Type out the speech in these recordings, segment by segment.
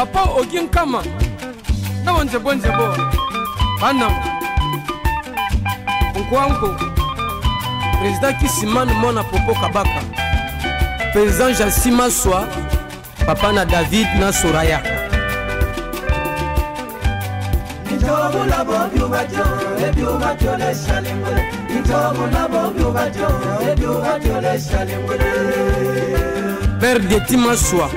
Papa Ogin Kama. Na wanje bonje bo. Banam. Nkwanko. Président Kisimane Mona Popo Kabaka. Président Jassima Soa. Papa na David na Soraya. Père de Timaswa.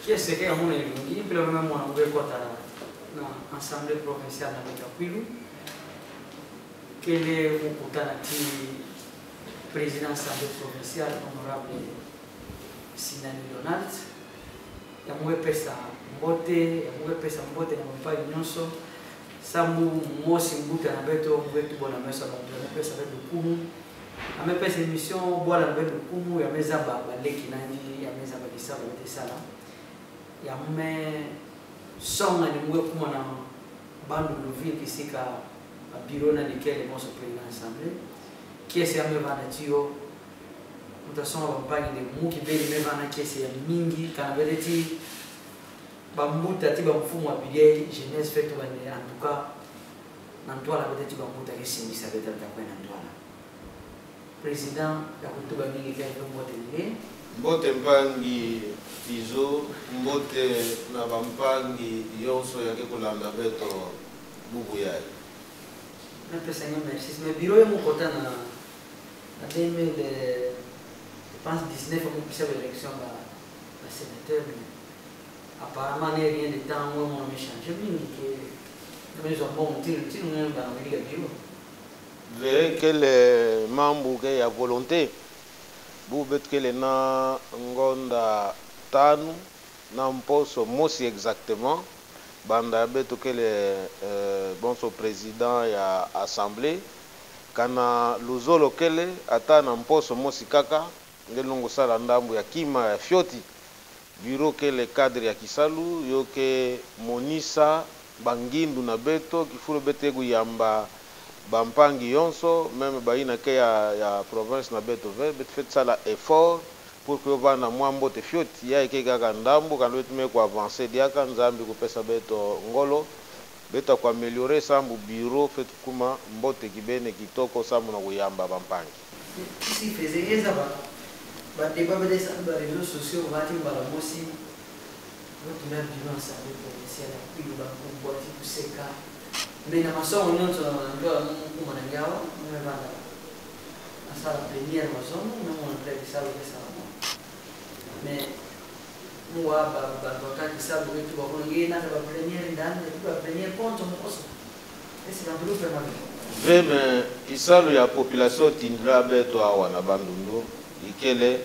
Qui est-ce qui a mon élu? Il peut même moi on veut quoi dans l'Assemblée provinciale de Kouilou. Quel est mon contacti président de l'Assemblée provinciale honorable Sinani Donald? Il y a mon pesa mbote, il y a mon pesa mbote na mpa nyonso. Samu mosi mbuta na beto mwetu bona mesa na pesa beto kumu. Ame pesa émission bola beto kumu ya meza baba leki nani ya meza badisa bote sala. Ya me songa ni mwe kuma na bandu luvi kisika biro na nikele moso président assemblée qui est ame vana tio mutasonga bampani de muki beli me vana kesi ya mingi kana beleti bambuta tiba mfumo wa bidei jeunesse fait bande en tout cas na ntwala beleti bambuta kesi misa beta takwena ntwala président ya kutuba mingi kwa mbote nge mbote mpangi izo mbote na bampangi yonso yake kulanda beto bubu yae. Je pense que le bureau est mon côté en 2019, on a pu faire l'élection de sénateur. Apparemment, il n'y a rien de temps où on a changé. Mais ils ont bon tir, nous avons dans le bureau. Vous verrez que les membres qui ont volonté, vous voyez que les gens ont tanu, n'ont pas ce exactement. Banda beto que le bon so président ya assemblée kana luzolo kele ata na mposo mosi kaka ngelongo sala ndambu ya kima ya fioti bureau kele cadre ya kisalu yoke monisa bangindu na beto kifulo bete guyamba bampangi yonso même baina ke ya province na beto ve bet fait sala effort pour que vana mwambo te fioti ya ke kaka ndambu kana wetume ko avancer diaka nzambi ko pesa beto ngolo beto ko améliorer sambu bureau fait kuma mbote kibene kitoko sambu na kuyamba bampangi si faisait ça ba débat des réseaux sociaux vati mbala mosi votre même violence avec provincial puis ba ko boati kuseka mais na masomo nyonso na ndoa kuma na ngawa mwana asala première masomo na mwana presa ça mais moi quand il savent que tu vas prendre na la première dame tu vas première compte onose et c'est un groupe vraiment mais isalu ya population tindra beto awa na bandundu ikele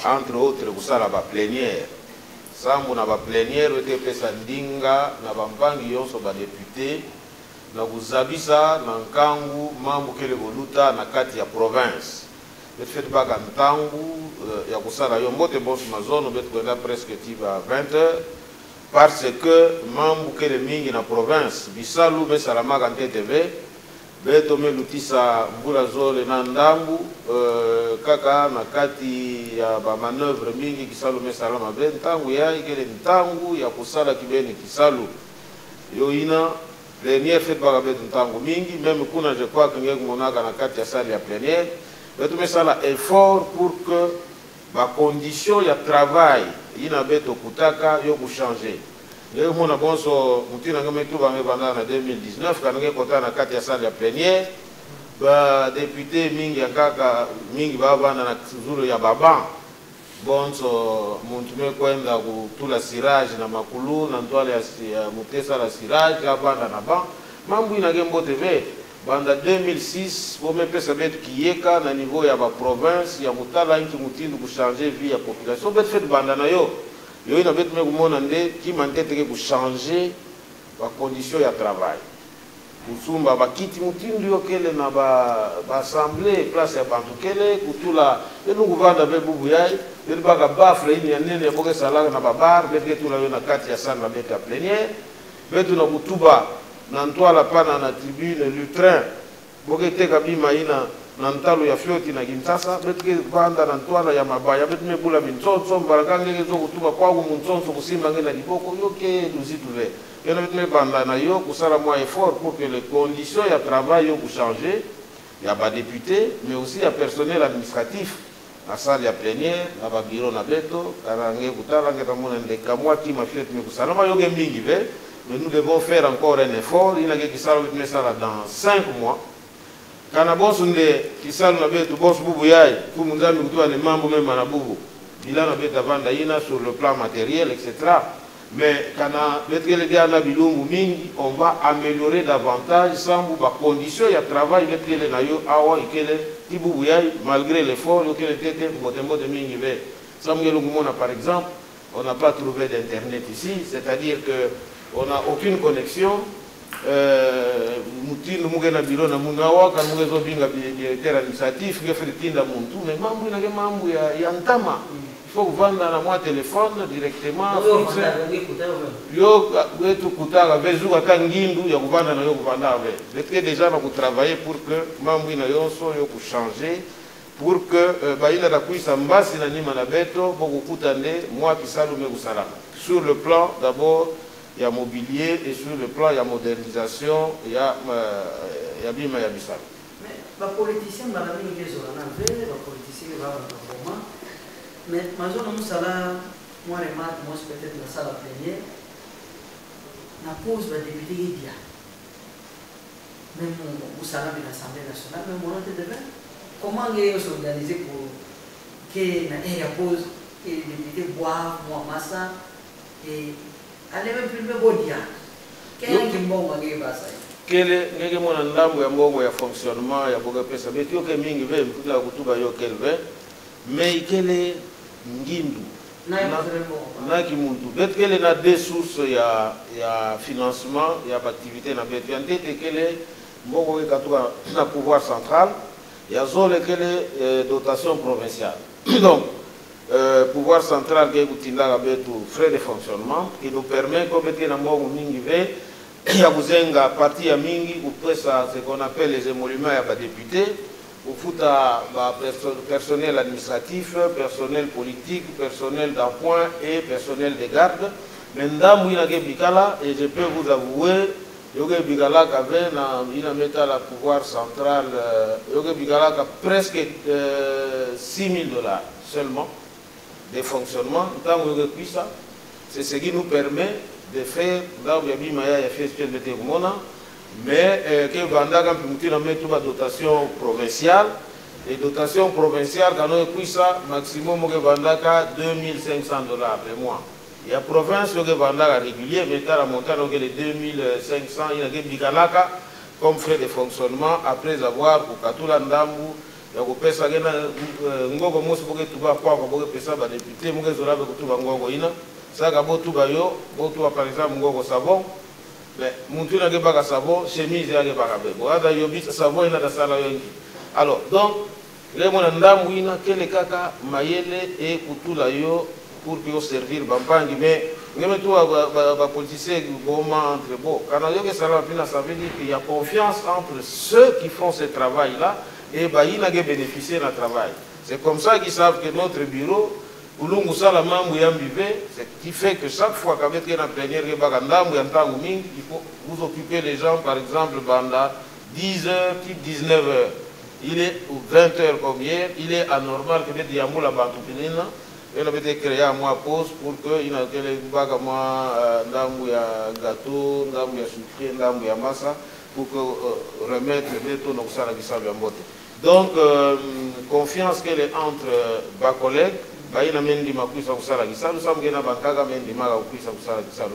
entre autres kusala ba plénière sambu na ba plénière ete pesa ndinga na bampangi yonso ba député na kuzabisa na nkangu mambo kele voluta na kati ya province bet fait baka ntangu ya kusala yo mbote boss na zone bet kwenda presque tiba 20h parce que mambu que le mingi na province bisalu be salama kan TV beto me lutisa mbula zole na ndambu kaka na kati ya ba manœuvre mingi kisalu me salama be ntangu ya ikele ntangu ya kusala kibeni kisalu yo ina dernière fête ba be ntangu mingi même kuna je crois que ngeke monaka na kati ya salle ya plénière beto me sala effort pour que ba condition ya travail ina beto kutaka yo ku changer. Leo mona bonso mutina ngame tuba ngebanda na 2019 kanenge kota na kati ya salle ya plénière ba député mingi akaka mingi baba na zulu ya baba bonso muntume kwenda kutula sirage na makulu na ntwale ya mutesa la sirage abanda na ba mambu ina gembo TV banda 2006 bome pesa betu kiyeka na niveau ya ba province ya mutala inki mutindu ku changer vie ya population bet fait banda na yo yo ina betu me kumona nde ki mantete ke ku changer ba condition ya travail kusumba ba kiti mutindu yo kele na ba assemblée place ya bantu kele kutula enu kuvanda be bubu yai be baka bafle ini ya nene boke sala na babar be ke tula yo na kati ya sana be ka plénière betu na kutuba na ntwala pana na tribune lutrin boke teka bima ina na ntalo ya fioti na Kinshasa betke banda na ntwala ya mabaya betme bula mintsonso mbarakange zo kutuba kwa muntsonso kusimba ngena liboko yoke duzitule yana betme banda na yo kusala moi effort pour que les conditions ya travail yo changer ya ba député mais aussi ya personnel administratif na salle ya plénière na ba bureau na beto kana nge kutala ngeta mona ndeka moi ki ma fioti me kusala ma yoge mingi ve. Mais nous devons faire encore un effort. Il y a qui ça dans 5 mois. Quand on a qui ça na betu boss bubu yai pour nous amener kutoa les membres même na bubu. Il a na betu vanda ina sur le plan matériel etc. Mais quand on betu les gars na bilungu mingi, on va améliorer davantage sans buba conditions ya travail betu les na yo awa ikele ti bubu yai malgré l'effort yo kele tete motembo de mingi ve. Samuel Ngumona par exemple, on n'a pas trouvé d'internet ici, c'est-à-dire que on n'a aucune connexion. Mutino mugena bilo na munawa kan mugezo binga directeur administratif ngefritinda muntu mais mambu na mambu ya ntama il faut vendre na moi téléphone directement yo wetu kutaka bezuka kangindu ya kuvanda na yo kuvanda ave c'était déjà na travailler pour que mambu na yo so yo ku changer pour que baina la kuisa mbasi na nima na beto bokukuta nde moi kisalu me kusala sur le plan d'abord il y a mobilier et sur le plan il y a modernisation, il y a bima ya bisal. Mais les politiciens ba la mingi zo na ve, les politiciens ba ba vraiment. Mais mazo na musala moi remarque moi peut-être la salle plénière na pose ba député dia. Même musala de l'Assemblée nationale, même on te devait comment les s'organiser pour que na area pose et les députés boivent moi massa et allez même plus bodia. Quel qui mbongo ngibasa. Kele ngeke mona ndambo ya mbongo ya fonctionnement ya boga pesa betio ke mingi ve mpula kutuba yo kelve mais kele ngindu na ki muntu bet kele na des sources ya financement ya activité na betu antete kele mbongo ke katuka na pouvoir central ya zole kele dotation provinciale. Donc pouvoir central qui est frais de fonctionnement qui nous permet comme était na mbongo mingi ve ya kuzenga parti ya mingi upesa ce qu'on appelle les émoluments ya ba député ufuta ba personnel administratif, personnel politique, personnel d'appoint et personnel de garde. Maintenant ina ke bikala et je peux vous avouer yoge bikala ka na ina meta la pouvoir central yoge bikala ka presque $6,000 seulement de fonctionnement, c'est ce qui nous permet de faire mais que Vanda une dotation provinciale et dotation provinciale quand on a maximum que Vanda $2,500 le mois. Il y a province que Vanda régulier mais la montagne que les 2,500 il y a comme frais de fonctionnement après avoir pour Katula Ndambu ya kupesa gena ngogo mosi boke tuba kwa boke pesa ba député muge zola be kutuba ngogo ina saka botuba yo botuba par exemple ngogo savon mais muntu na geba ka savon chemise ya geba ka be boada yo bisa savon ina da sala yo. Alors donc le mona ndambu ina kele kaka mayele et kutula yo pour que servir bampangi mais Même toi, les politiciens entre bon, quand ça veut dire qu'il y a confiance entre ceux qui font ce travail-là et ils ont bénéficié de travail. C'est comme ça qu'ils savent que notre bureau, ce qui fait que chaque fois qu'avec une plénière, il faut vous occuper les gens, par exemple, pendant 10 heures, type 19 heures. Il est 20 heures comme hier, il est anormal que les diamants la banque. Il a été créé à moi pause pour que il y ait des gâteau, des sucré, des massa pour que remettre les taux dans ça qui savent en beauté. Donc confiance qu'elle est entre mes collègues, il y a même des maquis à ça qui savent, nous sommes gênés bancaga même des maquis à ça qui savent,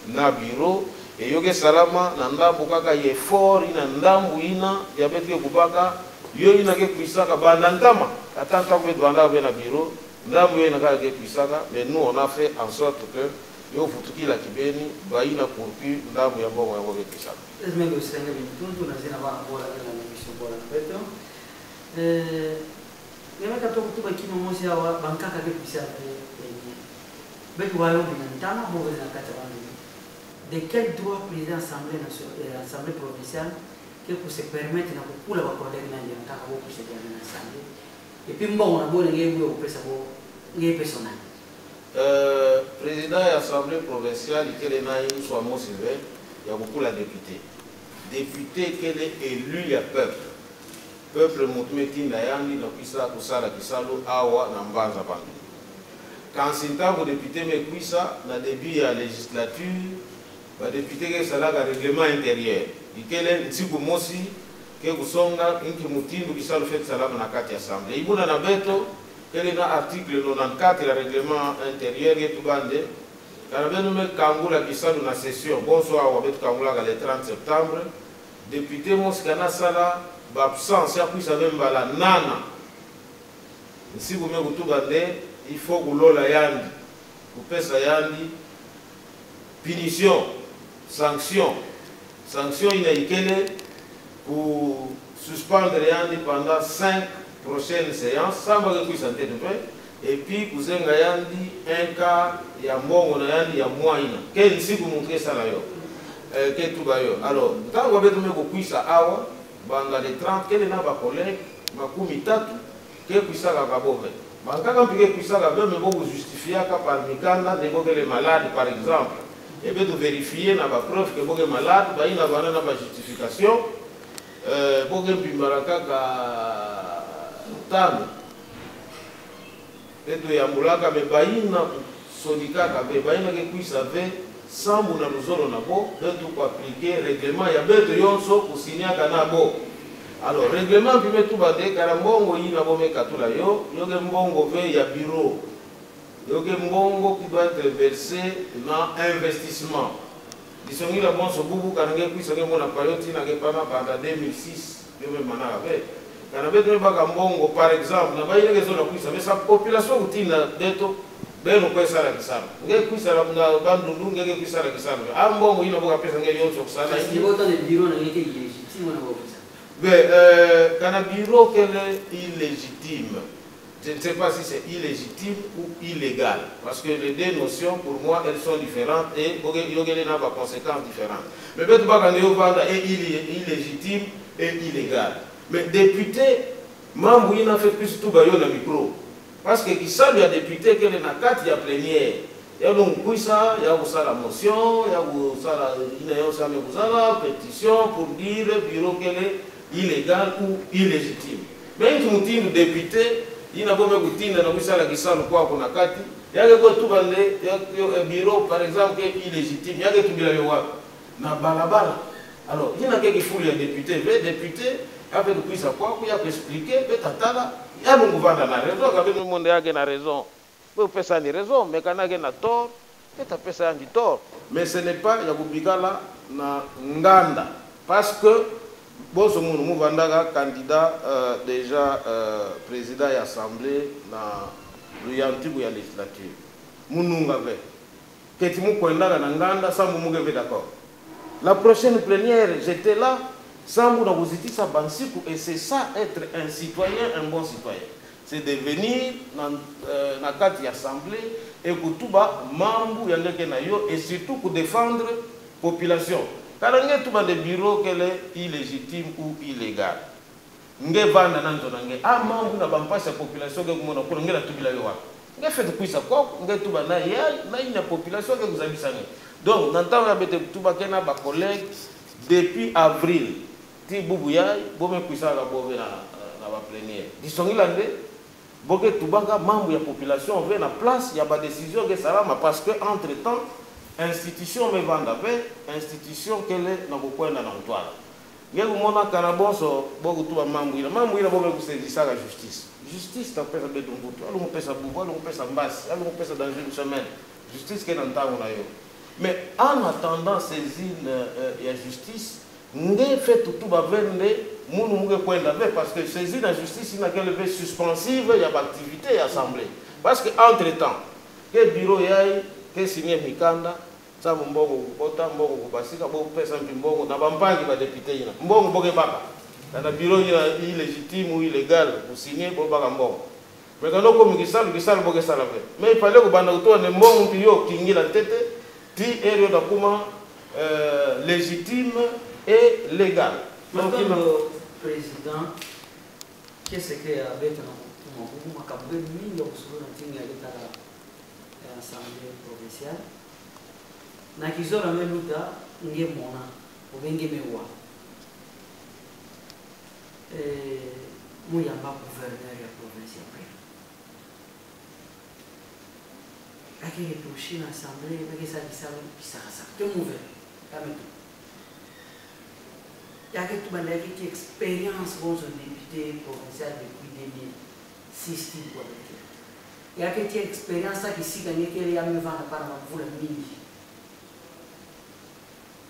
na bureau et yoge salama nanda bukaka effort ina ndambu ina ya betke kubaka yo ina ke kuisaka bandantama atanta ko banda na bureau. Mais nous, on a fait en sorte que yo futuki la kibeni baina pourpu ndamu ya bongo yango bekisa. Esmengo senga bintuntu na zina bana bola na mission bola beto. Yameka to kutuba kino mosi wa bankaka ke bisa beto wa yo binantama bogo na kata bandu. De quel droit président assemblée nationale assemblée provinciale que pour se permettre na kukula ba collègue na yankaka bogo se dia na assemblée. Et puis bon on a beau les au pesa bo les personnels. Président de l'Assemblée provinciale, il y a beaucoup de députés. Député qui est élu, il y a peuple. Peuple Moutoumeti Nayani, Nokisa, Kusala, Kisalo, Awa, Nambanza Bandu. Quand c'est un député, mais Kuisa, dans le début de la législature, le député qui est un règlement intérieur. Il y a un petit peu aussi, que vous songa, un qui moutin, qui s'est fait salam dans la Assemblée. Il y a un beto. Quel est l'article 94 du règlement intérieur qui est tout bandé? Quand on a nommé Kangoula qui s'est dans la session, bonsoir, on va mettre Kangoula le 30 septembre. Député Moskana Sala, absence, il y a même la nana. Si vous mettez tout bandé, il faut que vous la yandi. Vous faites ça yandi. Punition, sanction. Sanction, il y a une pour suspendre yandi pendant 5 prochaine séance, ça va que santé de paix. Et puis, vous avez un cas, il y a bon, il y a moyen. Quel ici vous montrez ça là? Quel tout va y alors, quand vous avez beaucoup ça, dans les 30, quel est notre collègue, ma comitatu, quel est ça la gabove? Quand vous avez ça la gabove, vous justifiez par Mikanda, de les malades par exemple. Et bien de vérifier, na ba preuve que vous êtes malade, il y a une justification. Vous avez une tano eto ya mulaka me baina sonika ka be baina ke kuisa ve sambu na luzolo na bo beto ko appliquer règlement ya beto yonso kusinya kana bo alors règlement bi metu ba de karambongo ina bo me katula yo yoge mbongo ve ya bureau yoge mbongo qui doit être versé dans investissement disongi la bon so bubu kanenge kuisa ke mona payoti na ke pana pendant 2006 yo me mana avec par exemple, mais sa population routine d'être bien au point de ça. Il y a qui ça la bande longue, il y a qui ça la qui ça. Ah bon, il y a beaucoup de personnes qui ont ça. Il y a autant de bureaux qui sont illégitimes. Mais quand un bureau qui est illégitime, je ne sais pas si c'est illégitime ou illégal, parce que les deux notions pour moi elles sont différentes et il y a des conséquences différentes. Mais peut-être pas quand est illégitime et illégal. Mais député, membre il a fait plus tout baillot dans le micro. Parce que qui ça lui a député qu'il est dans 4 il y a plénière. Il y a donc ça, il y a ça la motion, il y a ça la pétition pour dire le bureau qu'elle est illégal ou illégitime. Mais il député, il n'a pas mis dans ça la qui ça le quoi qu'on a 4. Il y a tout un bureau par exemple qui est illégitime. Il y a tout na balabala. Alors, il y a quelques foules de députés, mais députés avec le puissant quoi, il y a expliqué, peut-être il y a un gouvernement qui a raison, quand le monde a raison. Vous pouvez faire des raisons, mais quand il y a tort, peut-être ça a du tort. Mais ce n'est pas Yabubikala na Nganda. Parce que, bon, ce monde, nous avons candidat déjà président de l'Assemblée dans le Yantibu ya législature. Nous avons fait. Que nous avons na Nganda, ça nous avons d'accord. La prochaine plénière, j'étais là. Et c'est ça, être un citoyen, un bon citoyen. C'est de venir dans la carte d'assemblée et que tout bas mambu yangeke na yo et surtout pour défendre population. Quand on a tout bas des bureaux qu'elle est illégitime ou illégal. Nge vanda nanzo nange ah mambu na bampasa population que mon ko ngela tubila yo wa. Nge fait kuisa ko nge tout bas na ya na une population que vous habitez. Donc n'entend la bête tout bas kena ba collègue depuis avril ti bubuya bo me kuisa la bo na ba plénière. Disongilande boke tubanga mambu ya population veut na place ya ba décision que ça va parce que entre temps institution me vanda avec institution qu'elle est na bokwenda na mtwala ngeko mona kana bonso boku tuba mambu ila bobe kusenzisa la justice ta pesa betu mbutu alu mpesa bubu alu mpesa mbasi alu mpesa dans une semaine justice que ntango na yo mais en attendant saisir ya justice nge fait tout ba vende munu muge kwenda ve parce que saisir la justice ina qu'elle veut suspensive ya activité ya assemblée parce que entre temps que bureau yai que signer mikanda ça mbongo kota mbongo kubasika bo pesa mbongo na bampangi ba député ina mbongo boke baka na bureau ya illégitime ou illégal pour signer bo baka mbongo mais quand on communique kisal boke sala ve mais il fallait que bana utone mbongo piyo kingila tete ti ero da kuma légitime et légal. Donc le président qu'est-ce que avec mon makabwe mingi kusuru na timu ya leta ya assemblée provinciale na kizora meluta nge mona ubenge mewa muyamba gouverneur ya province après akile tushi na assemblée bakisa kisalo kisasa te mouver kametu yake tubanda yake expérience bon son député provincial depuis 2006 kwa yake tia experience akisika nyekele yamevana para mvula mingi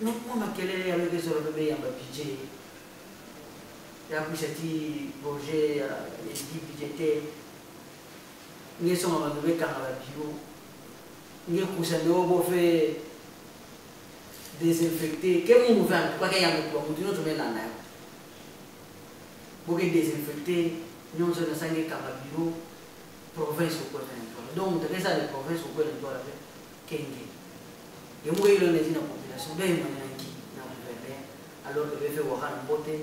no kwa makelele yamegezo bebe ya budget ya kushati projet ya budget ngeso mama bebe kanga la bio nge kusande obo fe désinfecter que mon mouvement quoi qu'il y a pour continuer de mettre la naïe pour désinfecter nous on a sangé kanga bio province au côté donc de ça les provinces au côté de la Kenya et moi il est dans la population bien manangi na gouverner alors que le fait voir en beauté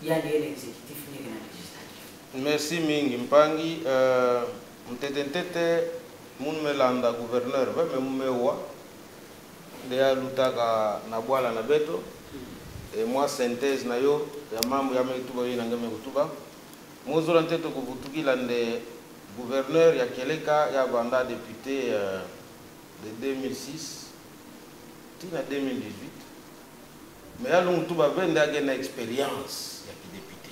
il y a des exécutifs ni na législatif. Merci mingi mpangi mtetentete munmelanda gouverneur va mewa de lutaka na bwala na beto et moi synthèse na yo ya mambo ya metuba yina ngame kutuba muzura nteto kuvutukila nde gouverneur ya Keleka ya banda député de 2006 tina 2018 mais alungu tuba vende agena expérience ya député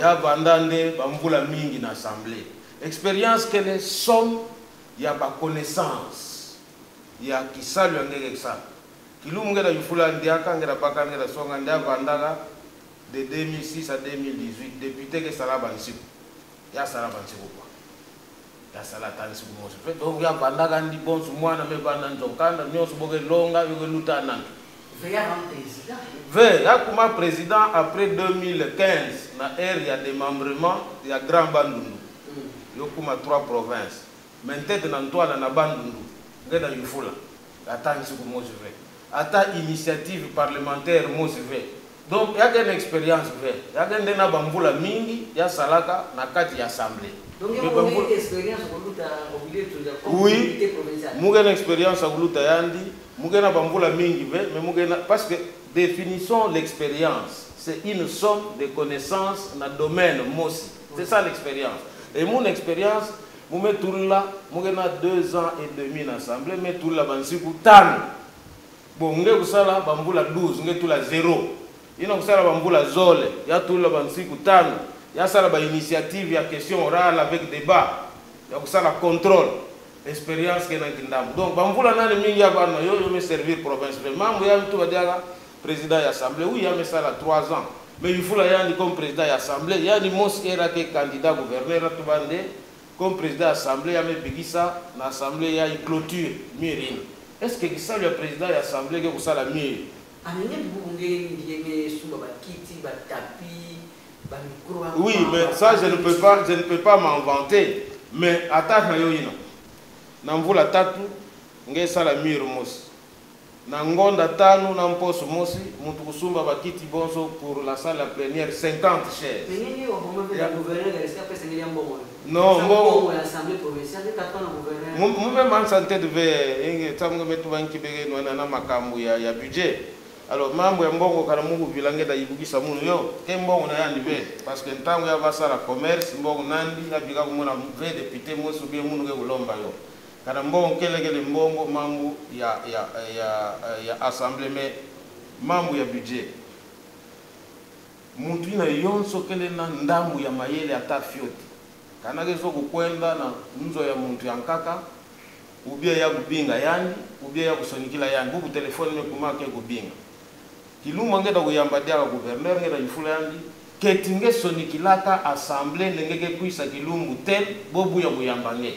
ya banda nde bamvula mingi na assemblée expérience qu'elle somme ya ba connaissance ya kisalu ngeke kisala kilumu ngela yufula ndiaka ngela baka ngela songa ndia banda de 2006 à 2018 député que sala bansiku ya sala bansiku kwa ya sala tansiku moso fait donc ya banda kandi bonsu mwana me banda njonkanda nyoso boge longa yoge lutana ve ya kuma président après 2015 na ère ya démembrement ya Grand Bandundu yo kuma 3 provinces maintenant na Ntwala na Bandundu ngeda yufula atansiku moso fait ata initiative parlementaire moso fait donc il y a une expérience vraie il y a une bambula mingi ya salaka na kati ya assemblée donc il y a une expérience au milieu de la communauté provinciale muge na expérience à luta yandi muge na bambula mingi ve mais muge na parce que définissons l'expérience c'est une somme de connaissances dans le domaine mosi c'est ça l'expérience et mon expérience mu metula muge na 2 ans et demi na assemblée metula bansiku tano bon nge kusala bambula 12 nge tula 0 ina kusala bambula zole ya tula bansiku tano ya sala ba initiative ya question orale avec débat ya kusala contrôle expérience que na kindam donc bambula nani mingi ya bana yo me servir province mambo ya mtu badiaga président ya assemblée oui ya me sala 3 ans mais il faut la yandi comme président ya assemblée ya ni moskera que candidat gouverneur to bande comme président assemblée ya me bigisa na assemblée ya clôture mirine est-ce que ça le président ya assemblée que kusala mieux oui, mais ça je ne peux pas m'inventer. Mais attaque na yo ino. na mvula 3 ngesala mur mosi na ngonda 5 na mposo mosi mutu kusumba bakiti bonso pour la salle à plénière 50 chaises. Mais au moment de la gouverneur est après c'est mbongo. Non, mbongo ya assemblée provinciale quand on gouverneur. Mumbe man santé de ve tango metu banki bege no na makambu ya budget. Alors mambo ya mbongo kana mungu bilange da ibugisa munu yo ke mbongo na yandi ve parce que ntango ya basala commerce mbongo nandi ya biga kumona ve député mosu be munu ke ulomba yo. Kana mbongo kele mbongo mambo ya assemblée mais mambo ya budget muntu ina yonso kele na ndambu ya mayele ata fioti kana kezo kukwenda na nzo ya muntu yankaka ubia ya kubinga yani ubia ya kusonikila yani buku telefone me kumake kubinga kiluma ngeda kuyamba dia gouverneur ngeda ifula yani ketinge sonikilaka assemblée ngeke kuisa kilumbu tel bobu ya kuyamba nge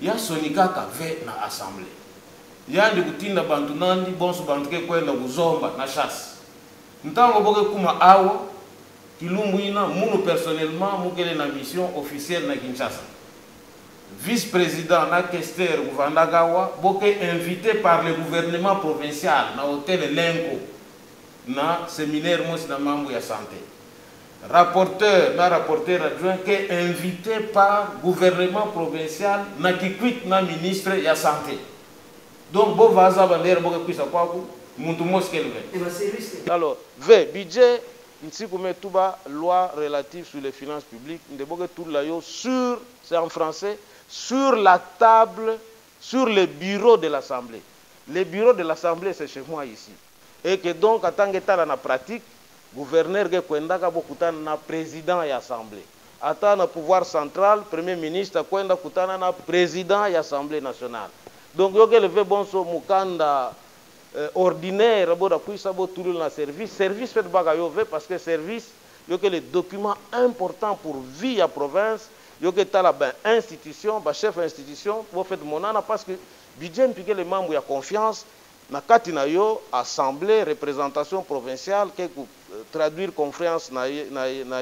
ya sonikaka ve na assemblée yandi kutinda bantu nandi bonso bantu ke kwenda kuzomba na chasse ntango boke kuma awa kilumbu ina munu personnellement mukele na mission officielle na Kinshasa vice-président na questeur gouvernagawa boke invité par le gouvernement provincial na hôtel Lenko na séminaire mos na mambo ya santé rapporteur adjoint qui est invité par gouvernement provincial na kikwit na ministre ya santé donc bo vaza bandera boke kwisa kwaku muntu moskelve alors v budget nsiku metuba loi relative sur les finances publiques ndeboke tout la yo sur c'est en français sur la table sur le bureau de l'Assemblée. Le bureau de l'Assemblée c'est chez moi ici et que donc atangeta na pratique gouverneur ke kwenda ka bokutana na président ya assemblée ata na pouvoir central premier ministre kwenda kutana na président ya assemblée nationale donc yo ke levé bonso mukanda ordinaire boda kuisa bo tulu na service fait baga yo ve parce que service yo ke les documents importants pour vie à province yo ke tala ben institution ba chef institution bo fait monana parce que budget piqué les membres ya confiance na kati na yo assemblée représentation provinciale ke traduire confiance na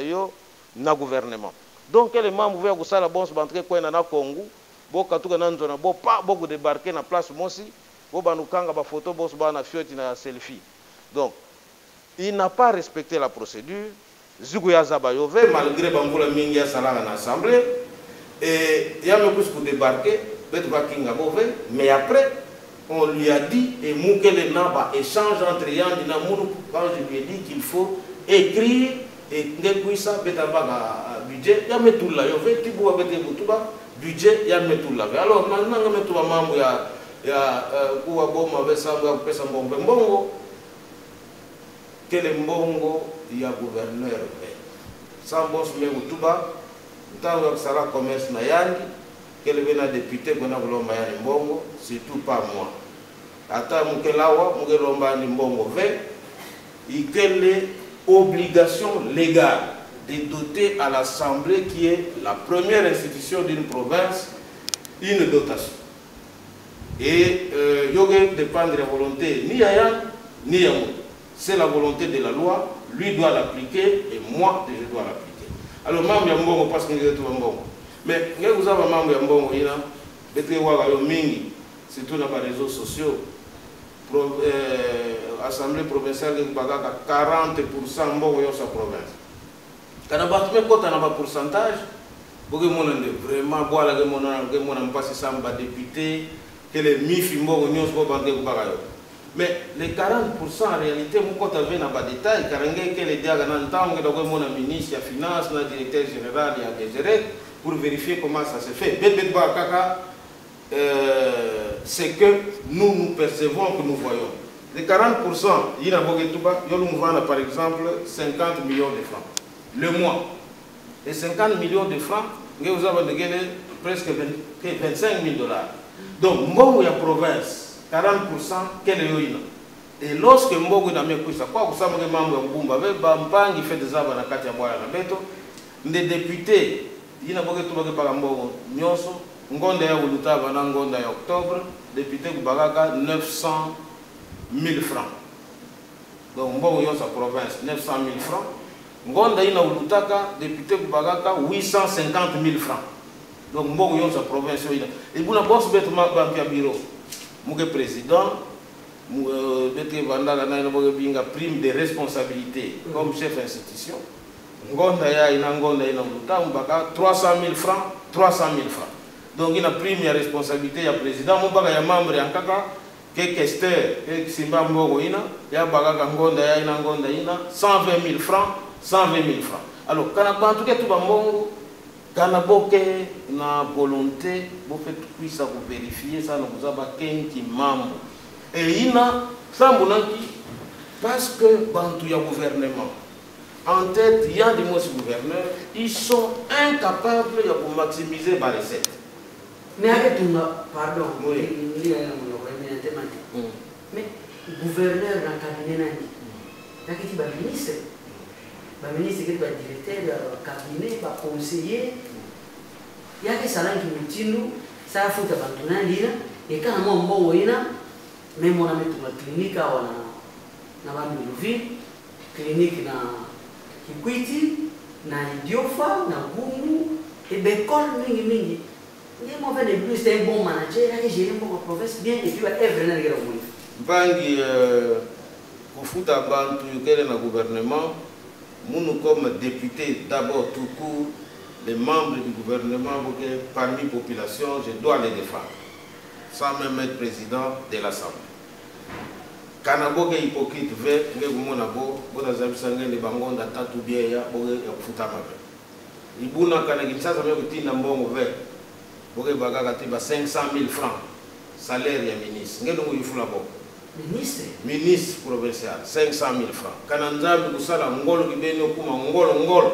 yo na gouvernement donc les membres veulent que ça la bonne bantre ko na Congo bo katuka na nzona bo pa bo ko débarquer na place mosi bo banukanga ba photo bo ba na fioti na selfie donc il n'a pas respecté la procédure zigu ya zabayove malgré bangula mingi ya sala na assemblée et il y a me pour débarquer bet ba kinga bove mais après on lui a dit, et Moukele Naba échange entre Yann et Namourou, quand je lui ai dit qu'il faut écrire et Nekuisa, Betabaga budget, il y a mis tout là, il y a Tibou Abete Boutouba, budget, il y a mis tout là. Alors maintenant, il y a mis tout là, il y a Kouabom avec Samba, Pessambo, Mbongo, quel Mbongo, il y a gouverneur. Sambos Mboutuba, tant que ça la commerce Nayani. Quel est le député qu'on a voulu faire Mbongo, surtout pas moi. Ata Mukelawa, Mukelomba Mbongo V, il y a l'obligation légale de doter à l'Assemblée, qui est la première institution d'une province, une dotation. Et il y dépend de la volonté ni Yann, ni Yamou. C'est la volonté de la loi, lui doit l'appliquer et moi, je dois l'appliquer. Alors, même Mbongo, parce qu'il y a tout Mbongo. Mais vous avez un membre de Mbongo, surtout dans les réseaux sociaux, Assemblée provinciale de 40% Mbongo dans sa province. Quand on a un pourcentage, vous avez vraiment député, que les MIF Mbongo mais les 40% en réalité, vous avez un détail, car les ministre des Finances, le directeur général, pour vérifier comment ça se fait. C'est que nous percevons, que nous voyons. Les 40%, il y a par exemple 50 millions de francs le mois. Les 50 millions de francs, vous avez presque 25 000 $. Donc, Mbongo y a province, 40%, quel est le et lorsque Mbongo y a mis ça, quoi, vous savez que Mbongo il fait des arbres dans la Katia Boya, les députés, il y a beaucoup de Mbongo, Nyonso, Ngonda ya Ulutaba, Ngonda ya octobre, député Kubagaka, 900 000 francs. Donc, Mbongo y a sa province, 900 000 francs. Ngonda ina Ulutaka, député Kubagaka, 850 000 francs. donc mbongo yon sa province ina et buna boss bet ma banque bureau muke président bete vandaka na boge binga prime de responsabilité comme chef institution ngonda ya ina mutambo baka 300 000 francs donc ina prime ya responsabilité ya président mobaka ya membre en kaka que questeur que simba mbogo ina ya baka ngonda ya ina 120 000 francs alors kana bantu ke tu bambongo kana boke na volonté bo fait puisse vous vérifier ça nous avons kenki mambo et ina sambunaki parce que bantu ya gouvernement en tête il y a des mots gouverneurs ils sont incapables de maximiser les recettes. Mais avec tout pardon mais gouverneur dans cabinet nani nakiti ba ministre qui est directeur cabinet ba conseiller yake salangi mutinu ça faut abandonner lina et quand moi mbongo ina même on a mis une clinique na Bambiluville clinique na Kikwiti na Idiofa na Bungu et bécole mingi ni mo fait de plus un bon manager qui gère mon province bien et puis va œuvre na ngero muni mbangi kufuta bantu yokele na gouvernement nous comme députés d'abord tout court les membres du gouvernement parmi la population je dois les défendre sans même être président de l'Assemblée. Kanabo ke hypocrite ve nge kumona bo bona zabisanga ne bangonda tatu bia ya boge ya kufuta mabe. Ibuna kana kimsasa me kutinda mbongo ve. Boge bagaka tiba 500 000 francs salaire ya ministre. Nge lungu yifula bo. Ministre provincial 500 000 francs. Kana nzambi kusala ngolo kibeni okuma ngolo.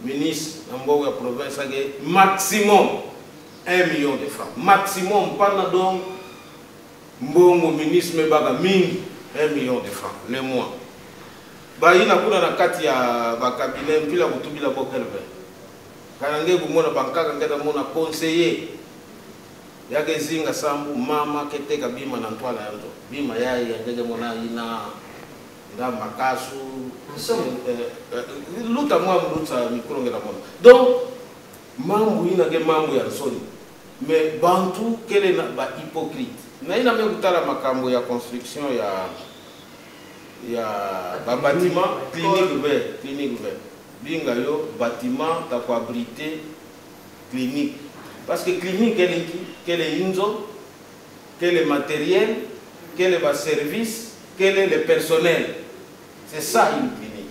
Ministre na mbongo ya province age maximum 1 million de francs. Maximum pas donc mbongo ministre mebaka mingi 1 million de francs le mois. Ba ina kuna na kati ya ba cabinet mpila kutubila bokelbe. Kana nge kumona bankaka ngeta mona conseiller yake zinga sambu mama keteka bima na ntwala yanzo. Bima yayi ngege mona ina nda makasu luta mwa luta mikro ngela mona. Donc mambu ina ke mambu ya nsoni. Mais bantu kele na ba hypocrite. Na ina mekutala makambo ya construction ya ba bâtiment clinique vert binga yo bâtiment ta ko abriter clinique parce que clinique quel est inzo quel est matériel quel est ba service quel est le personnel c'est ça une clinique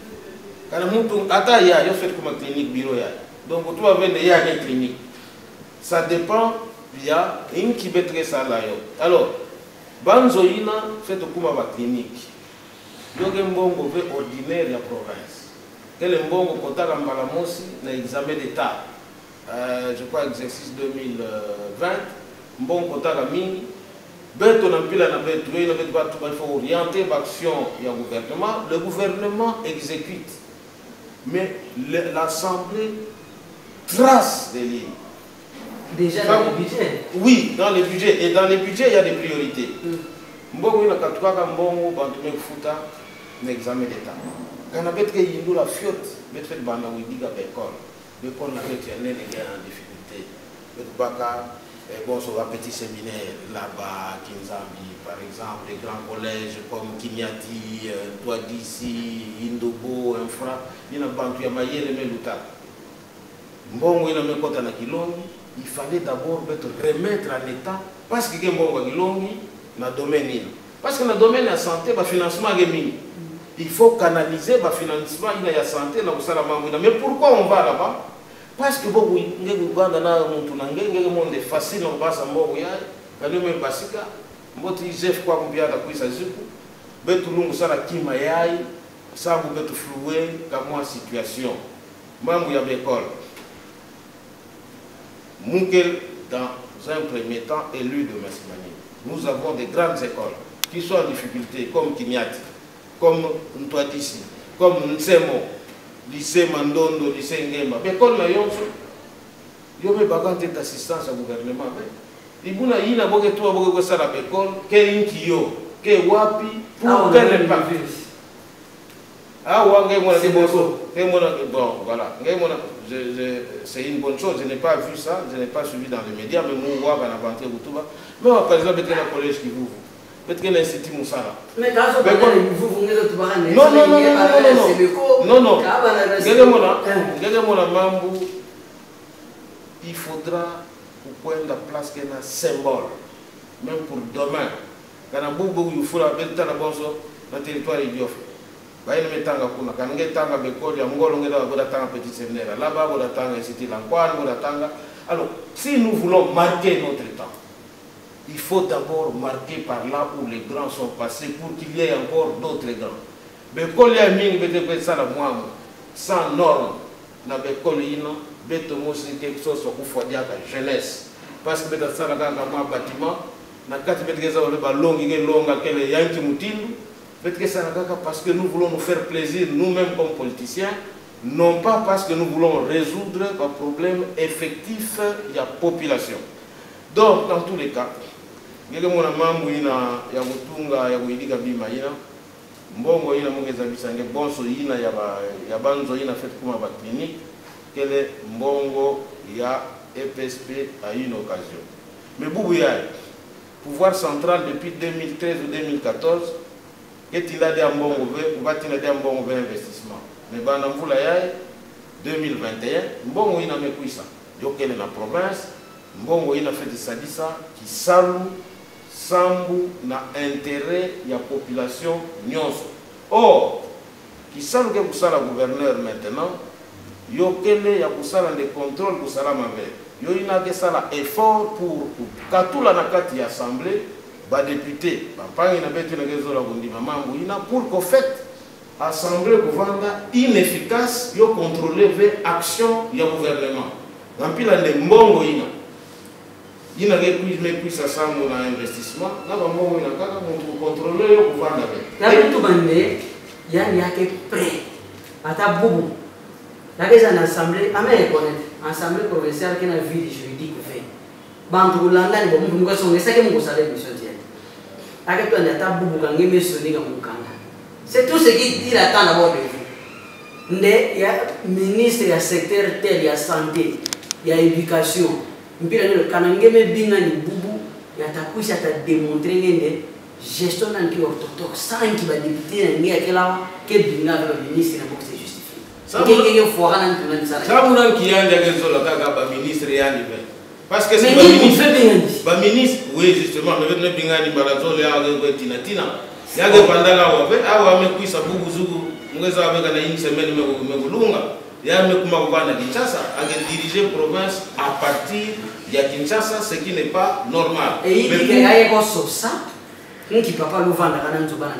kana mtu ata ya yo fait comme clinique bureau ya donc tu vas vendre ya une clinique ça dépend. Il y a une qui peut être ça là. Alors, Banzoïna fait comme ma clinique. Donc, un bon ordinaire de la province. Quel est bon côté à Mbalamosi, l'examen d'État. Je crois exercice 2020. Bon côté à Mini. Beto na pila na beto, il faut orienter l'action du gouvernement. Le gouvernement exécute. Mais l'Assemblée trace des lignes. Déjà dans le budget. Oui, dans le budget. Et dans le budget, il y a des priorités. Mbongo ina katuka mbongo bantu mekufuta l'examen d'État. Quand on a fait la fiotte, on a fait banda widiga bekol. Bekol na fait un en difficulté. Bon, sur un petit séminaire là-bas, Kinzambi, par exemple, des grands collèges comme Kinyati, Touadissi, Indobo, Infra, il y a bantu ya mayele meluta. Mbongo ina mekota na Kilongi. Il fallait d'abord remettre à l'État parce que dans le domaine parce que dans le domaine de la santé, le financement est minime. Il faut canaliser le financement de la santé. Mais pourquoi on va là-bas? Parce que beaucoup de monde est facile, on passe à mort. Quand on est basika, on peut dire quoi qu'on vient d'appuyer sa jupe. Mais tout le monde a qui maïaï, ça vous peut flouer comme une situation. Moi, il y a des écoles. Moukel, dans un premier temps, élu de Massimani. Nous avons des grandes écoles qui sont en difficulté, comme Kinyati, comme Ntouadissi, comme Nsemo, lycée Mandondo, lycée Ngema. L'école na yonso, il y a des d'assistance au gouvernement. Il y a des gens qui ont fait l'école, qui ont fait wapi, pour quel impact. Ah ouais, bon, voilà. C'est une bonne chose. Je n'ai pas vu ça, je n'ai pas suivi dans les médias, mais moi, je vais mais par exemple, avec le collège qui vous. Peut-être que l'Institut Moussala. Mais dans ce cas, vous non, il faudra pour la place qu'il y a un symbole, même pour demain. Quand on il faut la bête dans le territoire idiot. Bah, il met tanga kuna quand il tanga bekoli ya ngolo ngela boda tanga petit séminaire là-bas boda tanga institut l'anquan boda tanga. Alors, si nous voulons marquer notre temps, il faut d'abord marquer par là où les grands sont passés pour qu'il y ait encore d'autres grands. Bekoli ya mingi bete ça la moi sans norme na bekoli ino beto mosi quelque chose pour faire la jeunesse parce que bete ça la kanga moi bâtiment na kati bete ça le balongi ke longa kele yanki mutindu bete que ça la kanga parce que nous voulons nous faire plaisir nous-mêmes comme politiciens, non pas parce que nous voulons résoudre un problème effectif de la population. Donc dans tous les cas ngeke mona mambo ina ya kutunga ya kuidika bima ina mbongo ina mongeza bisange bonso ina ya banzo ina fait kuma ba clinique kele mbongo ya EPSP à une occasion. Mais Boubouya, pouvoir central depuis 2013 ou 2014, est-il a des mbongo ou va-t-il des mbongo investissement. Mais bana mvula ya 2021 mbongo ina mekuisa yokele na province mbongo ina fait de sadisa qui salu sambu na intérêt ya population nyonso. Or, qui salu ke kusala gouverneur maintenant, yokele ya kusala de contrôle kusala mabe. Yo ina ke sala effort pour katula na kati ya assemblée, ba député, ba pangi na betu na kezo la kundima mambo ina pour qu'au fait assemblée gouverneur inefficace yo contrôler vers action ya gouvernement. Rampila ne mbongo ina. Il n'a plus ça sans mon investissement. Là, on a contrôler le pouvoir d'avec. Là, tout le monde, il y a que prêt. À ta boubou. Là, il y a une assemblée, une assemblée provinciale qui a une vie juridique. Bantou Landa, il y a une personne qui a une salaire de mission. Là, il y a ta boubou qui a une mission. C'est tout ce qu'il attend d'abord de vous. Il y a ministre, il y a secteur tel, il y a santé, il y a éducation. Mpira nilo kanangeme binga ni bubu ya takuisha ta démontrer ngende gestion nanti orthodoxe sans qui va député ni akela ke binga le ministre na boxe justifié ngenge foira nan tuna ni sala ça muna ki yanja kezo la kaka ba ministre yani be parce que c'est ba ministre oui justement mais le binga ni barazo le ya tina ya ke pandala wa be awa me kuisa bubu zugu ngeza avec na une semaine me kulunga. Il y a un Kinshasa à diriger province à partir de Kinshasa, ce qui n'est pas normal. Et il y a un ça, qui ne peut pas le vendre à la Nzobana.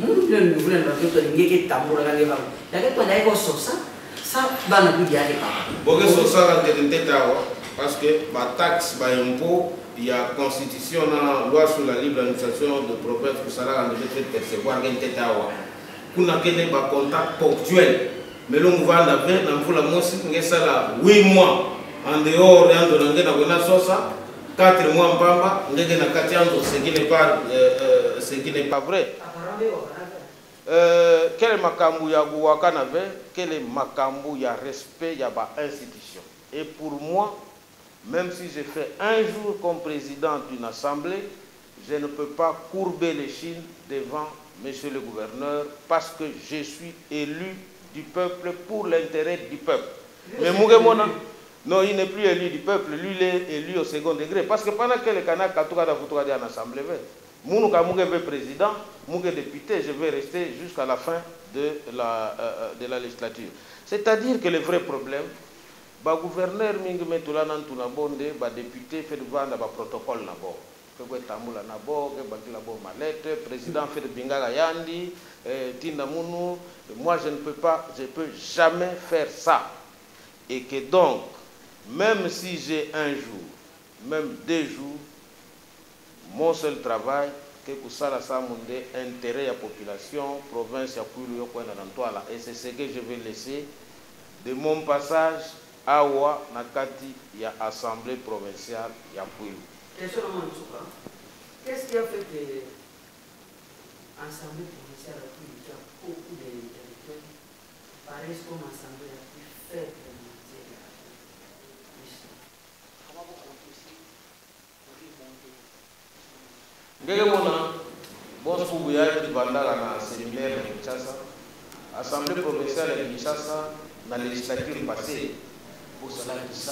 Nous voulons le tambour à la Léva. Il y a un ça va nous dire. Bon, ça, parce que la taxe, l'impôt, il y a constitution, la loi sur la libre administration de province, que ça va percevoir un tétawa. Qu'on a un contact ponctuel. Mais l'on va la veille, on va la moitié, 8 mois en dehors de 4 mois en Pamba, ce qui n'est pas vrai. Quel est Makambu ya Gouakanave, quel est Makambu ya respect ya ba institution. Et pour moi, même si j'ai fait un jour comme président d'une assemblée, je ne peux pas courber les chines devant monsieur le gouverneur parce que je suis élu du peuple pour l'intérêt du peuple. Mais Mougemona, non, il n'est plus élu du peuple, lui il est élu au second degré. Parce que pendant que le Kanak a tout à en assemblée, Mounouka Mougebe président, Mougé député, je vais rester jusqu'à la fin de la législature. C'est-à-dire que le vrai problème, le gouverneur Mingme Toulanan Tounabonde, le député fait vendre le protocole d'abord. Le président fait de Bingaga Yandi, Tindamounou, moi je ne peux pas, je ne peux jamais faire ça. Et que donc, même si j'ai un jour, même 2 jours, mon seul travail, que pour ça, intérêt à la population, province, et c'est ce que je vais laisser de mon passage à Awa, Nakati, il y a assemblée provinciale, il y a Pouilou. Qu'est-ce qui a fait que l'Assemblée provinciale a beaucoup d'intellectuels apparaissent comme assemblée la plus faible en matière de comment vous comptez aussi pour y monter? Bon, vous avez un séminaire de Kinshasa, Assemblée provinciale de Kinshasa, dans la législature passée, pour cela, c'est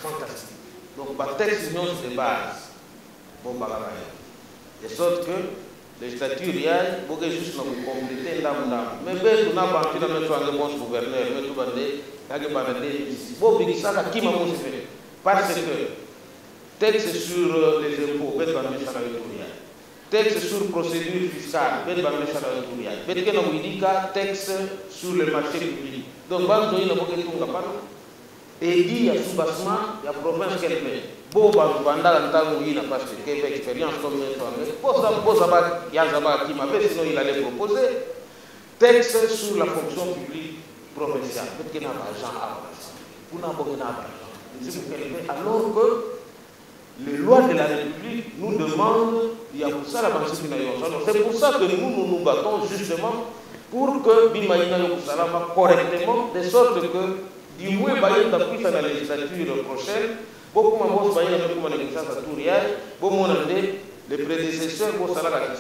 fantastique. Donc, le texte de base, bon, de sorte que la législature, il y a juste compléter l'âme. Mais on n'a pas de bon gouverneur, mais tout le monde parce que texte sur les impôts, texte sur procédure fiscale, texte sur le marché public. Donc, et dit, il y a sous-bassement, il y a province qu'elle fait. Bon, parce que y a expérience comme il y a qui m'avait, sinon il allait proposer. Texte sur la fonction publique provinciale. Peut-être qu'il y a un agent alors que les lois de la République nous demandent, il y a pour ça la banque. C'est pour ça que nous nous battons justement pour que Bimaïna va correctement, de sorte que du moins, il y a la législature prochaine, beaucoup les prédécesseurs vont s'arrêter.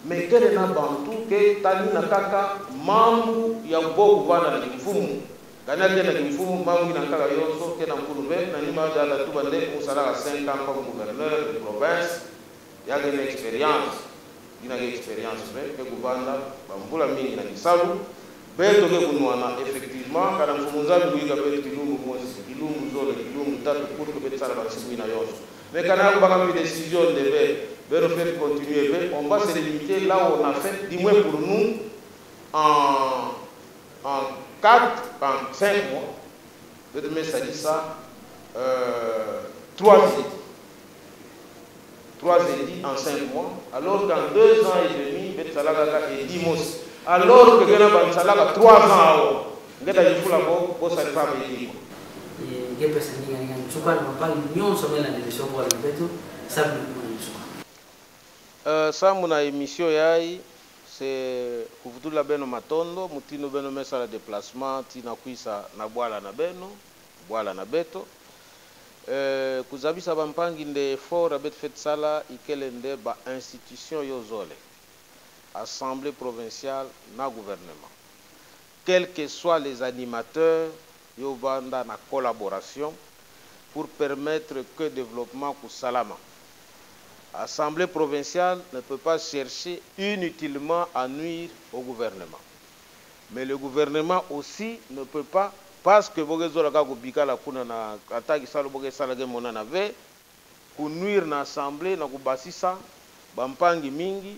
Mais quel est l'Abantou que Tanina Kaka, Mambu, il y a beaucoup de Kifumu. Canadien de Kifumu, Mambu, Nankaka Yoso, qui est dans Koulouvé, Nanima de la Toubande, on s'arrête à 5 ans comme gouverneur de province. Il y a une expérience. Il y a une expérience, mais le gouverneur, Bamboula Mini, Nakisalou. Effectivement, quand on a vu que mais quand on a une décision de faire continuer, on va se limiter là où on a fait, du moins pour nous, en 5 mois, ça dit ça, 3 édits en 5 mois, alors qu'en 2 ans et demi, et 10 mois. Alors que nous avons 3 ans, nous avons ça émission c'est pour la beno matondo mutino beno mesa la déplacement tina kuisa na bwala na beno bwala na beto kuzabisa bampangi nde fort abet fait sala ikelende ba institution yozole assemblée provinciale na gouvernement quels que soient les animateurs yobanda na collaboration pour permettre que le développement Koussalama. Assemblée provinciale ne peut pas chercher inutilement à nuire au gouvernement. Mais le gouvernement aussi ne peut pas, parce que vous nuire na assemblée, na kubasisa, bampangi mingi,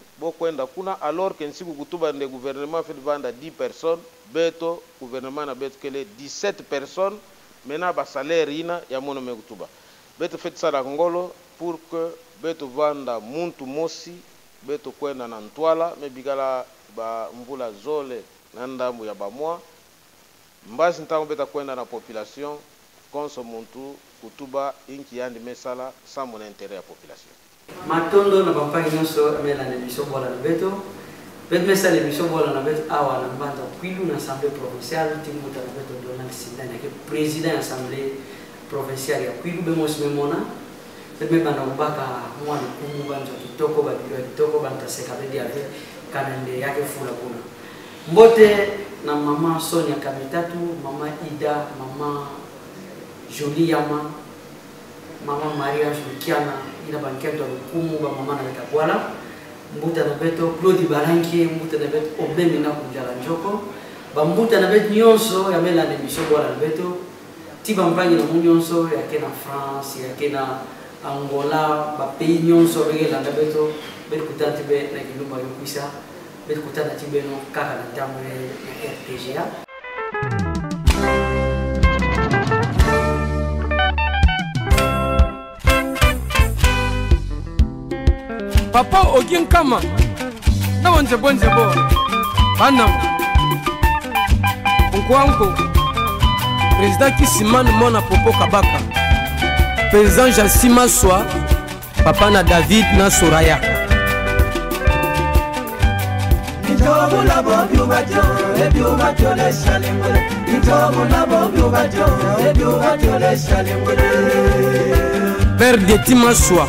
alors que si vous le gouvernement fait vendre 10 personnes, beto, gouvernement na beto 17 personnes, maintenant ba salaire ina ya mono mekutuba beto fait ça la ngolo pour que beto vanda muntu mosi beto kwenda na ntwala mebigala ba mbula zole na ndambu ya bamwa mbasi ntango beta kwenda na population konso muntu kutuba inki yandi mesala sans mon intérêt à population matondo na papa nyonso amela na biso bola na beto bet mesa l'émission bola na beto awa na mbanda kwilu na assemblée provinciale timuta na beto Donald Sindani ke président assemblée provinciale ya kwilu be mos memona bet me bana ubaka mwana kumu banzo kitoko ba bilo kitoko banta seka be diave kanende yake fula kuna mbote na mama Sonia Kamitatu mama Ida mama Juliama mama Maria Jukiana ina banketo kumu ba mama na betabwala mbuta na beto Claude Baranki mbuta na beto obemi na kunjala njoko ba mbuta na beto nyonso ya mela na mission bola na beto tiba mpangi na nyonso ya ke na France ya ke na Angola ba pays nyonso begela na beto bet kutati be na kilumba yokuisa bet kutana tibeno kaka na tamu na RTGA Papa Ogin Kama na wanze bonze bo bana Nkwanko président Kisimane Mona Popo Kabaka président Jassima Soa papa na David na Soraya Père de Timaswa